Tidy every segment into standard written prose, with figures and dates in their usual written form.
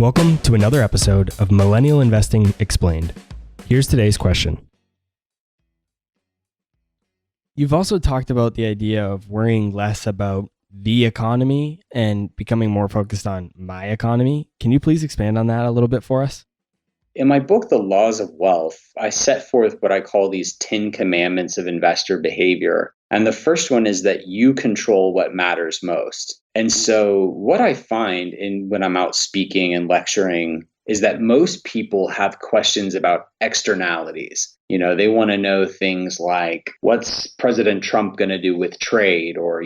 Welcome to another episode of Millennial Investing Explained. Here's today's question. You've also talked about the idea of worrying less about the economy and becoming more focused on my economy. Can you please expand on that a little bit for us? In my book, The Laws of Wealth, I set forth what I call these 10 commandments of investor behavior. And the first one is that you control what matters most. And so what I find when I'm out speaking and lecturing is that most people have questions about externalities. They want to know things like, what's President Trump going to do with trade? Or,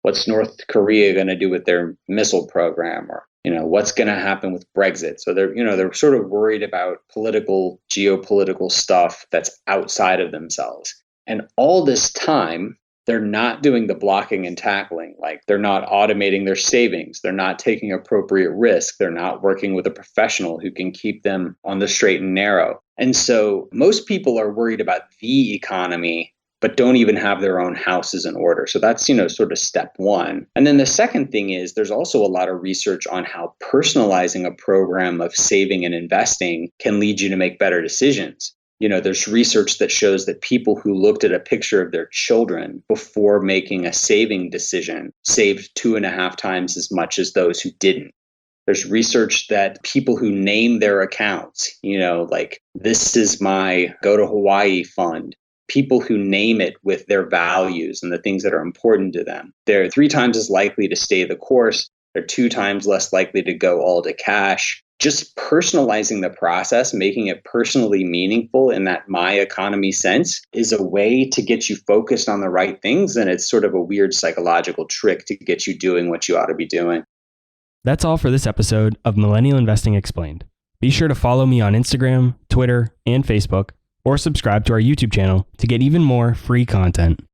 what's North Korea going to do with their missile program? Or, what's going to happen with Brexit? So they're sort of worried about geopolitical stuff that's outside of themselves. And all this time, they're not doing the blocking and tackling. Like, they're not automating their savings. They're not taking appropriate risk. They're not working with a professional who can keep them on the straight and narrow. And so most people are worried about the economy, but don't even have their own houses in order. So that's, sort of step one. And then the second thing is there's also a lot of research on how personalizing a program of saving and investing can lead you to make better decisions. There's research that shows that people who looked at a picture of their children before making a saving decision saved 2.5 times as much as those who didn't. There's research that people who name their accounts, like, this is my go to Hawaii fund, people who name it with their values and the things that are important to them, they're 3 times as likely to stay the course. They're 2 times less likely to go all to cash. Just personalizing the process, making it personally meaningful in that my economy sense is a way to get you focused on the right things. And it's sort of a weird psychological trick to get you doing what you ought to be doing. That's all for this episode of Millennial Investing Explained. Be sure to follow me on Instagram, Twitter, and Facebook, or subscribe to our YouTube channel to get even more free content.